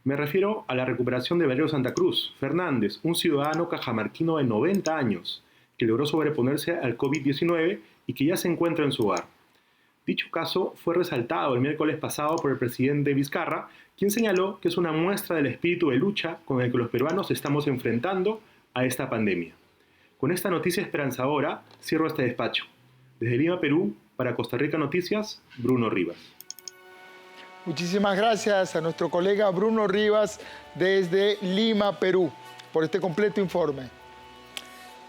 Me refiero a la recuperación de Valerio Santa Cruz Fernández, un ciudadano cajamarquino de 90 años, que logró sobreponerse al COVID-19 y que ya se encuentra en su hogar. Dicho caso fue resaltado el miércoles pasado por el presidente Vizcarra, quien señaló que es una muestra del espíritu de lucha con el que los peruanos estamos enfrentando a esta pandemia. Con esta noticia esperanzadora, cierro este despacho. Desde Lima, Perú, para Costa Rica Noticias, Bruno Rivas. Muchísimas gracias a nuestro colega Bruno Rivas desde Lima, Perú, por este completo informe.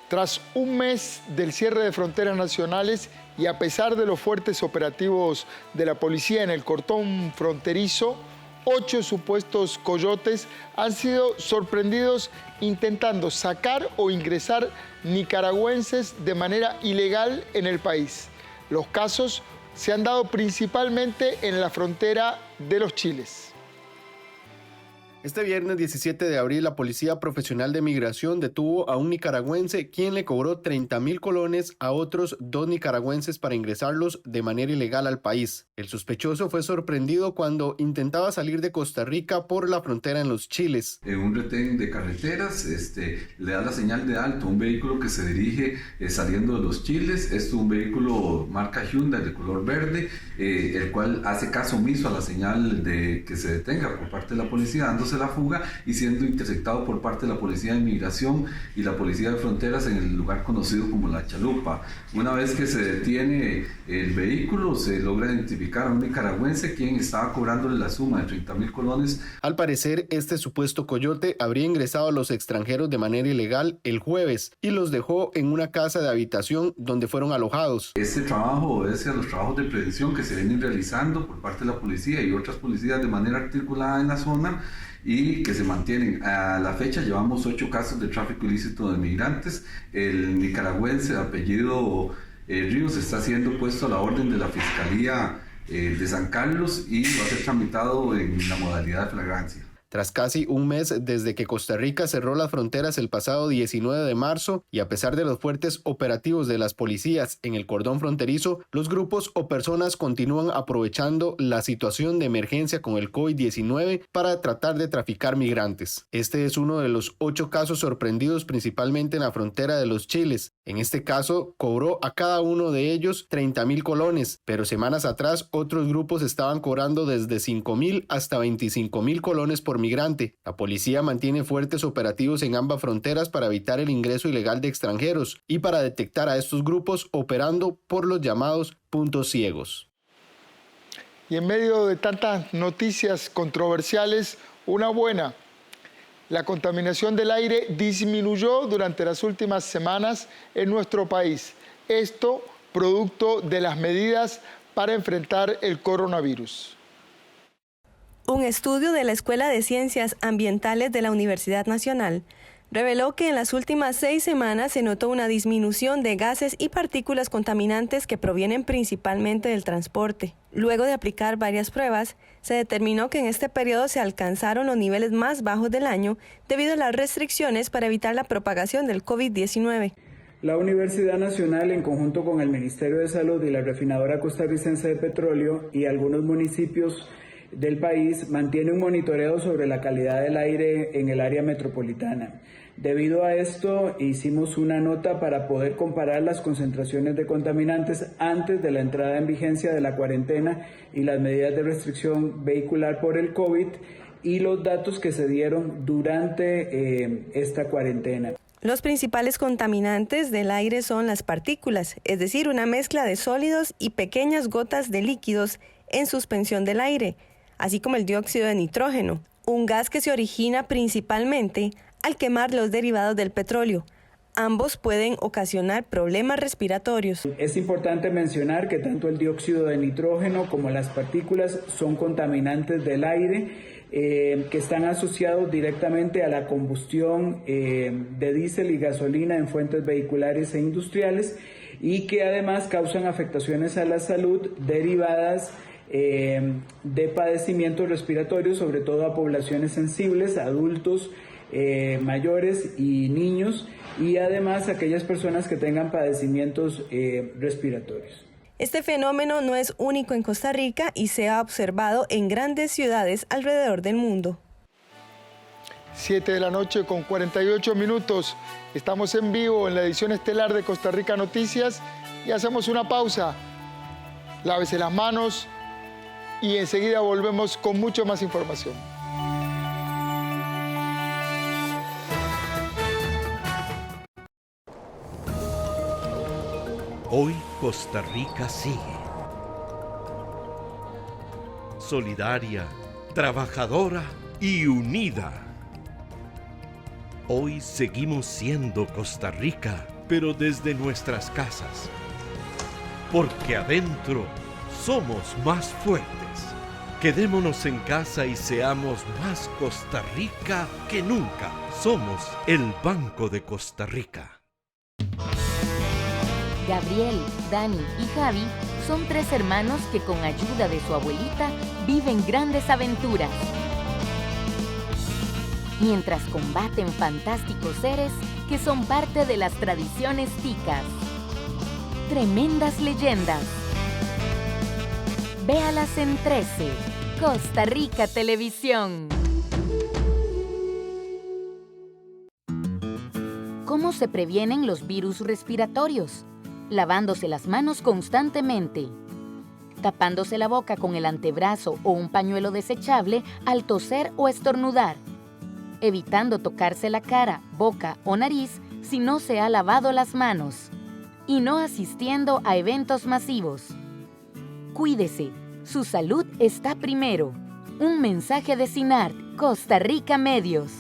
Tras un mes del cierre de fronteras nacionales y a pesar de los fuertes operativos de la policía en el cordón fronterizo, 8 supuestos coyotes han sido sorprendidos intentando sacar o ingresar nicaragüenses de manera ilegal en el país. Los casos se han dado principalmente en la frontera de los Chiles. Este viernes 17 de abril, la Policía Profesional de Migración detuvo a un nicaragüense quien le cobró 30.000 colones a otros 2 nicaragüenses para ingresarlos de manera ilegal al país. El sospechoso fue sorprendido cuando intentaba salir de Costa Rica por la frontera en los Chiles. En un retén de carreteras, le da la señal de alto a un vehículo que se dirige saliendo de los Chiles. Esto es un vehículo marca Hyundai de color verde, el cual hace caso omiso a la señal de que se detenga por parte de la policía, dándose dándose la fuga y siendo interceptado por parte de la Policía de Inmigración y la Policía de Fronteras en el lugar conocido como La Chalupa. Una vez que se detiene el vehículo, se logra identificar a un nicaragüense quien estaba cobrándole la suma de 30,000 colones. Al parecer, este supuesto coyote habría ingresado a los extranjeros de manera ilegal el jueves y los dejó en una casa de habitación donde fueron alojados. Este trabajo obedece a los trabajos de prevención que se vienen realizando por parte de la policía y otras policías de manera articulada en la zona y que se mantienen. A la fecha llevamos 8 casos de tráfico ilícito de migrantes. El nicaragüense de apellido Ríos está siendo puesto a la orden de la Fiscalía de San Carlos y va a ser tramitado en la modalidad de flagrancia. Tras casi un mes desde que Costa Rica cerró las fronteras el pasado 19 de marzo y a pesar de los fuertes operativos de las policías en el cordón fronterizo, los grupos o personas continúan aprovechando la situación de emergencia con el COVID-19 para tratar de traficar migrantes. Este es uno de los 8 casos sorprendidos principalmente en la frontera de los Chiles. En este caso, cobró a cada uno de ellos 30,000 colones, pero semanas atrás otros grupos estaban cobrando desde 5,000 hasta 25,000 colones por migrante. La policía mantiene fuertes operativos en ambas fronteras para evitar el ingreso ilegal de extranjeros y para detectar a estos grupos operando por los llamados puntos ciegos. Y en medio de tantas noticias controversiales, una buena. La contaminación del aire disminuyó durante las últimas semanas en nuestro país. Esto producto de las medidas para enfrentar el coronavirus. Un estudio de la Escuela de Ciencias Ambientales de la Universidad Nacional reveló que en las últimas 6 semanas se notó una disminución de gases y partículas contaminantes que provienen principalmente del transporte. Luego de aplicar varias pruebas, se determinó que en este periodo se alcanzaron los niveles más bajos del año debido a las restricciones para evitar la propagación del COVID-19. La Universidad Nacional, en conjunto con el Ministerio de Salud y la Refinadora Costarricense de Petróleo y algunos municipios del país, mantiene un monitoreo sobre la calidad del aire en el área metropolitana. Debido a esto, hicimos una nota para poder comparar las concentraciones de contaminantes antes de la entrada en vigencia de la cuarentena y las medidas de restricción vehicular por el COVID y los datos que se dieron durante esta cuarentena. Los principales contaminantes del aire son las partículas, es decir, una mezcla de sólidos y pequeñas gotas de líquidos en suspensión del aire, así como el dióxido de nitrógeno, un gas que se origina principalmente al quemar los derivados del petróleo. Ambos pueden ocasionar problemas respiratorios. Es importante mencionar que tanto el dióxido de nitrógeno como las partículas son contaminantes del aire que están asociados directamente a la combustión de diésel y gasolina en fuentes vehiculares e industriales y que además causan afectaciones a la salud derivadas de padecimientos respiratorios, sobre todo a poblaciones sensibles, adultos mayores y niños, y además aquellas personas que tengan padecimientos respiratorios. Este fenómeno no es único en Costa Rica y se ha observado en grandes ciudades alrededor del mundo. 7 de la noche con 48 minutos. Estamos en vivo en la edición estelar de Costa Rica Noticias y hacemos una pausa. Lávese las manos y enseguida volvemos con mucho más información. Hoy Costa Rica sigue. Solidaria, trabajadora y unida. Hoy seguimos siendo Costa Rica, pero desde nuestras casas. Porque adentro somos más fuertes. Quedémonos en casa y seamos más Costa Rica que nunca. Somos el Banco de Costa Rica. Gabriel, Dani y Javi son 3 hermanos que con ayuda de su abuelita viven grandes aventuras. Mientras combaten fantásticos seres que son parte de las tradiciones ticas. Tremendas leyendas. Véalas en 13, Costa Rica Televisión. ¿Cómo se previenen los virus respiratorios? Lavándose las manos constantemente. tapándose la boca con el antebrazo o un pañuelo desechable al toser o estornudar, evitando tocarse la cara, boca o nariz si no se ha lavado las manos, y no asistiendo a eventos masivos. Cuídese, su salud está primero. Un mensaje de CINART, Costa Rica Medios.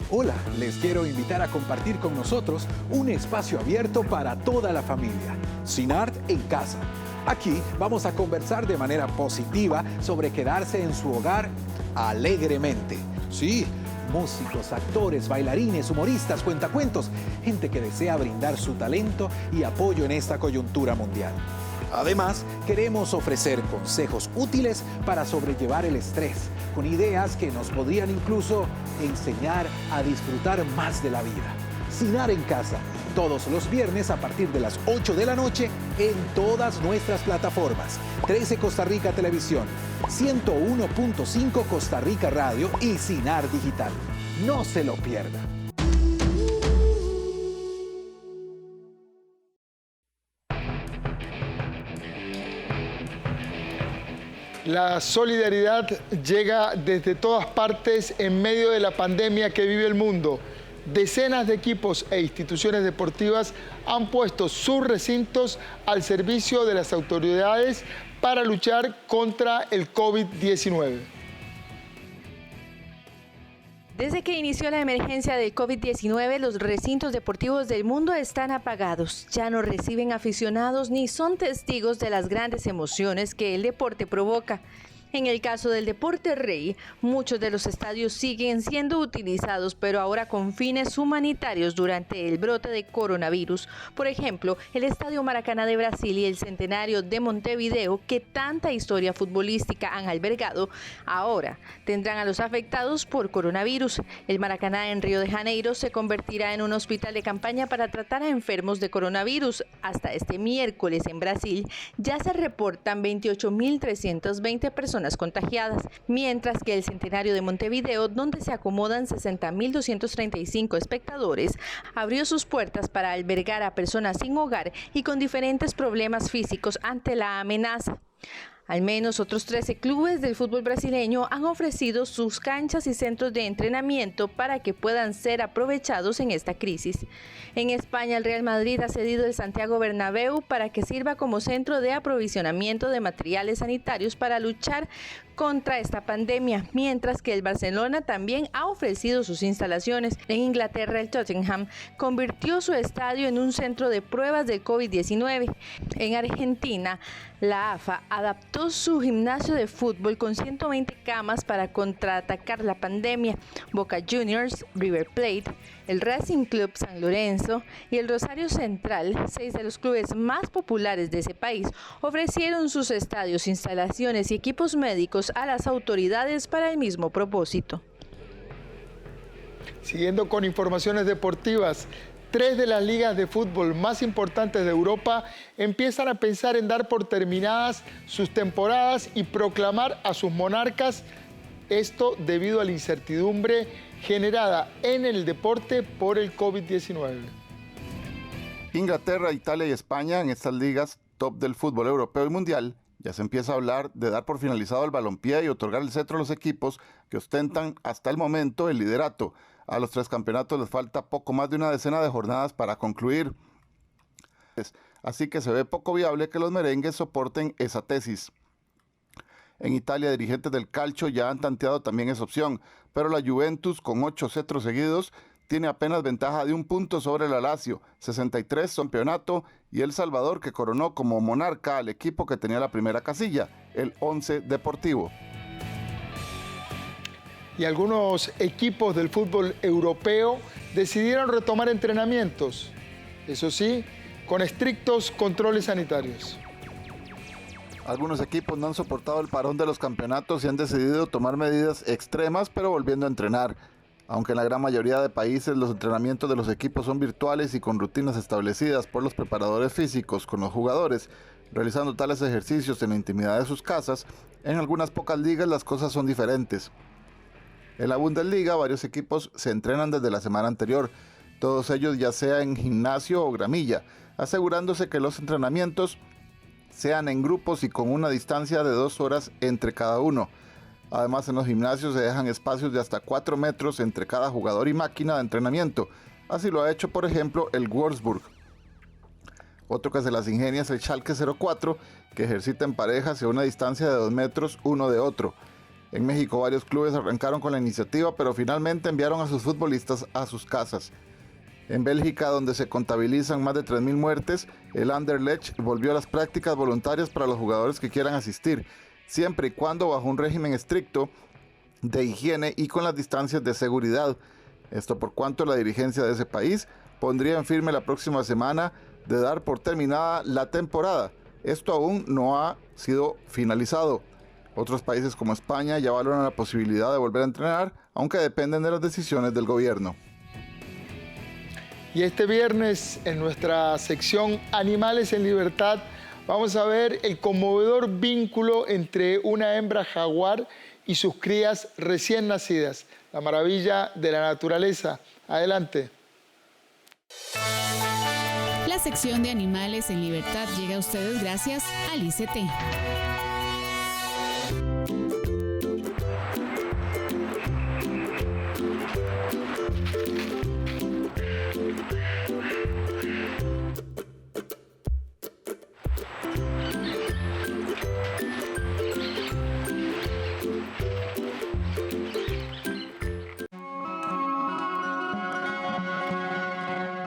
Hola, les quiero invitar a compartir con nosotros un espacio abierto para toda la familia, CINART en casa. Aquí vamos a conversar de manera positiva sobre quedarse en su hogar alegremente. Sí, músicos, actores, bailarines, humoristas, cuentacuentos, gente que desea brindar su talento y apoyo en esta coyuntura mundial. Además, queremos ofrecer consejos útiles para sobrellevar el estrés, con ideas que nos podrían incluso enseñar a disfrutar más de la vida. CINART en casa, todos los viernes a partir de las 8 de la noche en todas nuestras plataformas. 13 Costa Rica Televisión, 101.5 Costa Rica Radio y CINART Digital. No se lo pierda. La solidaridad llega desde todas partes en medio de la pandemia que vive el mundo. Decenas de equipos e instituciones deportivas han puesto sus recintos al servicio de las autoridades para luchar contra el COVID-19. Desde que inició la emergencia del COVID-19, los recintos deportivos del mundo están apagados. Ya no reciben aficionados ni son testigos de las grandes emociones que el deporte provoca. En el caso del deporte rey, muchos de los estadios siguen siendo utilizados, pero ahora con fines humanitarios durante el brote de coronavirus. Por ejemplo, el Estadio Maracaná de Brasil y el Centenario de Montevideo, que tanta historia futbolística han albergado, ahora tendrán a los afectados por coronavirus. El Maracaná en Río de Janeiro se convertirá en un hospital de campaña para tratar a enfermos de coronavirus. Hasta este miércoles en Brasil ya se reportan 28.320 personas contagiadas, mientras que el Centenario de Montevideo, donde se acomodan 60.235 espectadores, abrió sus puertas para albergar a personas sin hogar y con diferentes problemas físicos ante la amenaza. Al menos otros 13 clubes del fútbol brasileño han ofrecido sus canchas y centros de entrenamiento para que puedan ser aprovechados en esta crisis. En España, el Real Madrid ha cedido el Santiago Bernabéu para que sirva como centro de aprovisionamiento de materiales sanitarios para luchar contra esta pandemia, mientras que el Barcelona también ha ofrecido sus instalaciones. En Inglaterra, el Tottenham convirtió su estadio en un centro de pruebas del COVID-19. En Argentina, la AFA adaptó su gimnasio de fútbol con 120 camas para contraatacar la pandemia. Boca Juniors, River Plate, el Racing Club San Lorenzo y el Rosario Central, 6 de los clubes más populares de ese país, ofrecieron sus estadios, instalaciones y equipos médicos a las autoridades para el mismo propósito. Siguiendo con informaciones deportivas, 3 de las ligas de fútbol más importantes de Europa empiezan a pensar en dar por terminadas sus temporadas y proclamar a sus monarcas, esto debido a la incertidumbre generada en el deporte por el COVID-19. Inglaterra, Italia y España, en estas ligas top del fútbol europeo y mundial, ya se empieza a hablar de dar por finalizado el balompié y otorgar el cetro a los equipos que ostentan hasta el momento el liderato. A los 3 campeonatos les falta poco más de una decena de jornadas para concluir. Así que se ve poco viable que los merengues soporten esa tesis. En Italia, dirigentes del Calcio ya han tanteado también esa opción, pero la Juventus, con 8 cetros seguidos, tiene apenas ventaja de 1 punto sobre el Lazio, 63 campeonato, y El Salvador, que coronó como monarca al equipo que tenía la primera casilla, el Once Deportivo. Y algunos equipos del fútbol europeo decidieron retomar entrenamientos, eso sí, con estrictos controles sanitarios. Algunos equipos no han soportado el parón de los campeonatos y han decidido tomar medidas extremas, pero volviendo a entrenar. Aunque en la gran mayoría de países los entrenamientos de los equipos son virtuales y con rutinas establecidas por los preparadores físicos con los jugadores, realizando tales ejercicios en la intimidad de sus casas, en algunas pocas ligas las cosas son diferentes. En la Bundesliga, varios equipos se entrenan desde la semana anterior, todos ellos ya sea en gimnasio o gramilla, asegurándose que los entrenamientos sean en grupos y con una distancia de 2 horas entre cada uno. Además, en los gimnasios se dejan espacios de hasta 4 metros entre cada jugador y máquina de entrenamiento. Así lo ha hecho, por ejemplo, el Wolfsburg. Otro que se las ingenia es el Schalke 04, que ejercita en parejas y a una distancia de 2 metros uno de otro. En México varios clubes arrancaron con la iniciativa, pero finalmente enviaron a sus futbolistas a sus casas. En Bélgica, donde se contabilizan más de 3.000 muertes, el Anderlecht volvió a las prácticas voluntarias para los jugadores que quieran asistir, siempre y cuando bajo un régimen estricto de higiene y con las distancias de seguridad. Esto por cuanto la dirigencia de ese país pondría en firme la próxima semana de dar por terminada la temporada. Esto aún no ha sido finalizado. Otros países como España ya valoran la posibilidad de volver a entrenar, aunque dependen de las decisiones del gobierno. Y este viernes, en nuestra sección Animales en Libertad, vamos a ver el conmovedor vínculo entre una hembra jaguar y sus crías recién nacidas. La maravilla de la naturaleza. Adelante. La sección de Animales en Libertad llega a ustedes gracias al ICT.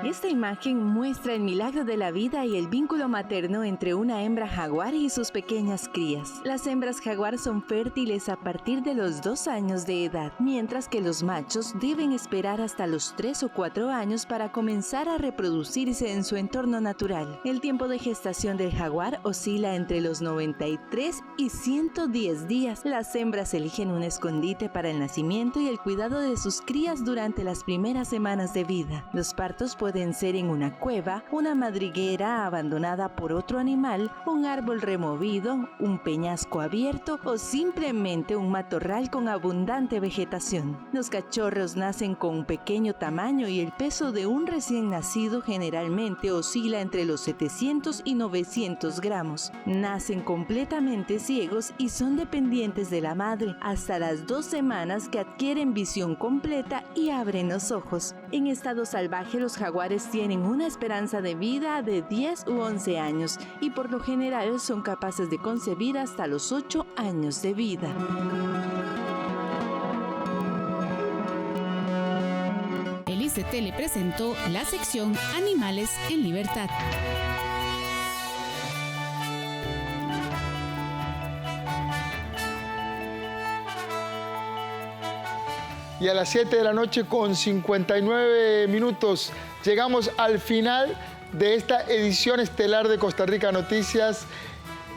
Esta imagen muestra el milagro de la vida y el vínculo materno entre una hembra jaguar y sus pequeñas crías. Las hembras jaguar son fértiles a partir de los 2 años de edad, mientras que los machos deben esperar hasta los 3 o 4 años para comenzar a reproducirse en su entorno natural. El tiempo de gestación del jaguar oscila entre los 93 y 110 días. Las hembras eligen un escondite para el nacimiento y el cuidado de sus crías durante las primeras semanas de vida. Los partos pueden ser en una cueva, una madriguera abandonada por otro animal, un árbol removido, un peñasco abierto o simplemente un matorral con abundante vegetación. Los cachorros nacen con un pequeño tamaño y el peso de un recién nacido generalmente oscila entre los 700 y 900 gramos. Nacen completamente ciegos y son dependientes de la madre hasta las 2 semanas que adquieren visión completa y abren los ojos. En estado salvaje, los jaguares tienen una esperanza de vida de 10 u 11 años y por lo general son capaces de concebir hasta los 8 años de vida. El ICT le presentó la sección Animales en Libertad. Y a las 7 de la noche con 59 minutos llegamos al final de esta edición estelar de Costa Rica Noticias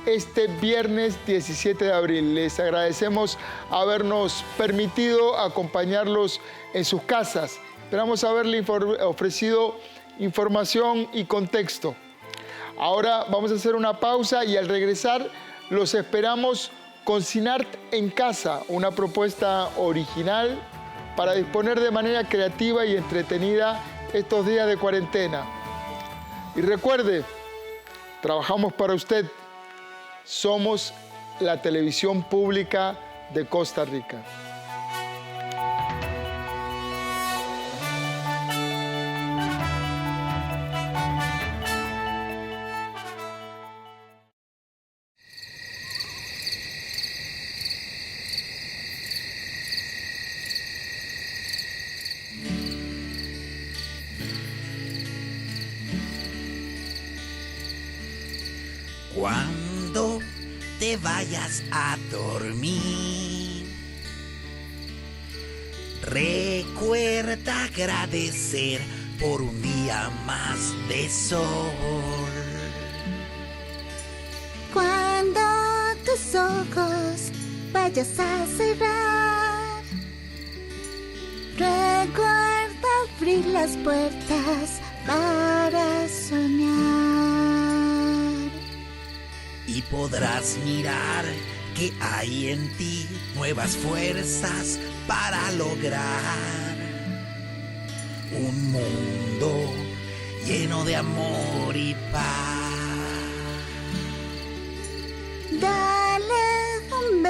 este viernes 17 de abril. Les agradecemos habernos permitido acompañarlos en sus casas. Esperamos haberle ofrecido información y contexto. Ahora vamos a hacer una pausa y al regresar los esperamos con Sinart en Casa, una propuesta original para disponer de manera creativa y entretenida estos días de cuarentena. Y recuerde, trabajamos para usted. Somos la televisión pública de Costa Rica. Cuando te vayas a dormir, recuerda agradecer por un día más de sol. Cuando tus ojos vayas a cerrar, recuerda abrir las puertas para soñar. Y podrás mirar que hay en ti nuevas fuerzas para lograr un mundo lleno de amor y paz.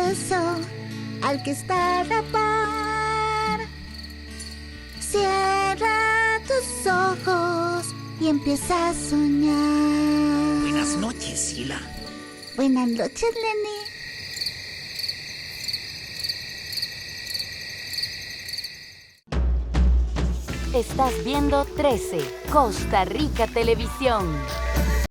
beso al que está a la par. Cierra tus ojos y empieza a soñar. Buenas noches, Sila. Buenas noches, Lenny. Estás viendo 13, Costa Rica Televisión.